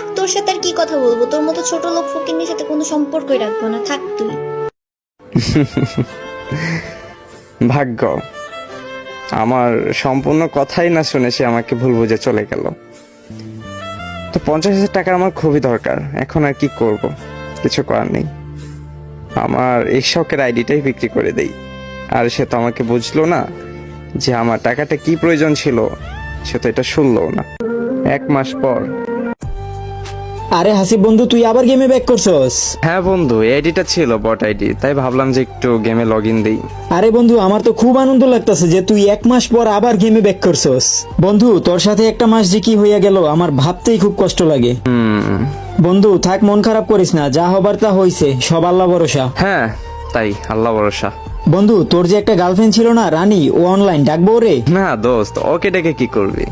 থাক, তোর সাথে আর কি কথা বলবো, তোর মতো ছোট লোক ফকিন্নির সাথে কোনো সম্পর্কই রাখবো না, থাক তুই। ভাগ্য আমার সম্পূর্ণ কথাই না শুনে সে আমাকে ভুল বুঝে চলে গেল। তো 50,000 টাকা আমার খুবই দরকার, এখন আর কি করব, কিছু করার নেই। আমার এই শখের আইডিটাই বিক্রি করে দেই। আর সে তো আমাকে বুঝলো না যে আমার টাকাটা কি প্রয়োজন ছিল, সে তো এটা শুনলো না। 1 মাস পর। আরে হাসিব বন্ধু, তুই আবার গেমে ব্যাক করছস? হ্যাঁ বন্ধু, এই আইডিটা ছিল বট আইডি, তাই ভাবলাম যে একটু গেমে লগ ইন দিই। আরে বন্ধু, আমার তো খুব আনন্দ লাগতেছে যে তুই 1 মাস পর আবার গেমে ব্যাক করছস। বন্ধু, তোর সাথে একটা মাস যে কি হইয়া গেল আমার ভাবতেই খুব কষ্ট লাগে। বন্ধু থাক, মন খারাপ করিস না, যা হবার তা হইছে, সব আল্লাহ ভরসা। হ্যাঁ তাই, আল্লাহ ভরসা। বন্ধু, তোর যে একটা গার্লফ্রেন্ড ছিল না রানী, ও অনলাইন, ডাকবো রে? না দোস্ত, ওকে ডেকে কি করবি?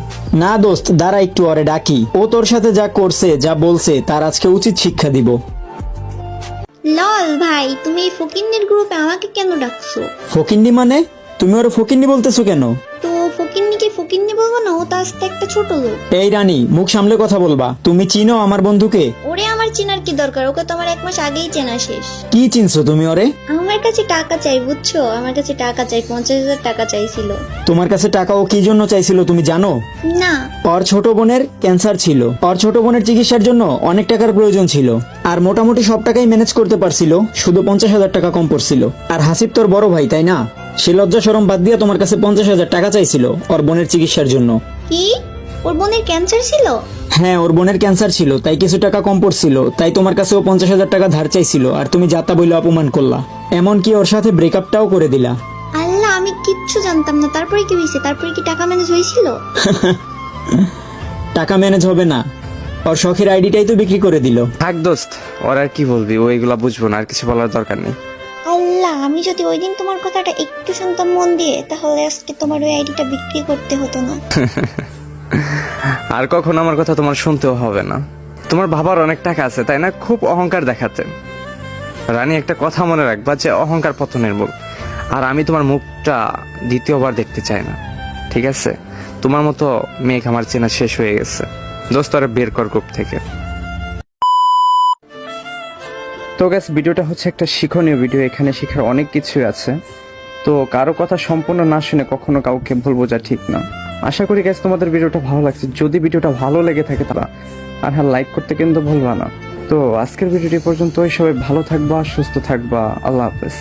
না দোস্ত, দাঁড়া একটু, ওরে ডাকি। ও তোর সাথে যা করছে, যা বলছে, তার আজকে উচিত শিক্ষা দিব। লল ভাই, তুমি এই ফকিন্নির গ্রুপে আমাকে কেন ডাকছো? ফকিন্নি মানে? তুমি ওরে ফকিন্নি বলতেছো কেন? তো ফকিন্নিকে ফকিন্নি বলবো না? ও তো আস্তে একটা ছোট লোক। এই রানী, মুখ সামলে কথা বলবা। তুমি চিনো আমার বন্ধুকে? ওরে আমার চিনার কি দরকার, ওকে তো আমার 1 মাস আগেই চেনা শেষ। কি চিনছো তুমি ওরে? আমার কাছে টাকা চাই, বুঝছো? আমার কাছে টাকা চাই, 50,000 টাকা চাইছিল। তোমার কাছে টাকা ও কি জন্য চাইছিল তুমি জানো? না। ওর ছোট বোনের ক্যান্সার ছিল, ওর ছোট বোনের চিকিৎসার জন্য অনেক টাকার প্রয়োজন ছিল, আর মোটামুটি সব টাকাই ম্যানেজ করতে পারছিল, শুধু 50,000 টাকা কম পড়ছিল। আর হাসিব তোর বড় ভাই তাই না, সে লজ্জা শরম বাদ দিয়ে তোমার কাছে 50,000 টাকা চাইছিল ওর বোনের চিকিৎসার জন্য। কি? ওর বোনের ক্যান্সার ছিল? হ্যাঁ, ওর বোনের ক্যান্সার ছিল, তাই কিছু টাকা কম পড়ছিল, তাই তোমার কাছে ও 50,000 টাকা ধার চাইছিল, আর তুমি যাতা বইলে অপমান করলা, এমনকি ওর সাথে ব্রেকআপটাও করে দিলা। আল্লাহ, আমি কিচ্ছু জানতাম না। তারপরে কি হয়েছে? তারপরে কি টাকা ম্যানেজ হয়েছিল? টাকা ম্যানেজ হবে না, ওর শখের আইডিটাই তো বিক্রি করে দিল। থাক দোস্ত, ওর আর কি বলবি, ও এগুলা বুঝবো না, আর কিছু বলার দরকার নেই। আল্লাহ, আমি যদি ওই দিন তোমার কথাটা একটু শুনতাম মন দিয়ে, তাহলে আজকে তোমার ওই আইডিটা বিক্রি করতে হতো না। আর কখনো আমার কথা তোমার শুনতেও হবে না। তোমার বাবার অনেক টাকা আছে তাই না, খুব অহংকার দেখাতে। রানী, একটা কথা মনে রাখবা যে অহংকার পতনের মূল। আর আমি তোমার মুখটা দ্বিতীয়বার দেখতে চাই না, ঠিক আছে? তোমার মতো মেঘ আমার চেনা শেষ হয়ে গেছে। দোস্ত, আর বের কর গ্রুপ থেকে। তো গ্যাস, ভিডিওটা হচ্ছে একটা শিক্ষণীয় ভিডিও, এখানে শেখার অনেক কিছুই আছে। তো কারো কথা সম্পূর্ণ না শুনে কখনো কাউকে ভুল বোঝা ঠিক না। আশা করি গ্যাস তোমাদের ভিডিওটা ভালো লাগছে। যদি ভিডিওটা ভালো লেগে থাকে তারা আর হ্যাঁ, লাইক করতে কিন্তু ভুলবা না। তো আজকের ভিডিওটি পর্যন্তই, সবাই ভালো থাকবা, সুস্থ থাকবা, আল্লাহ হাফেজ।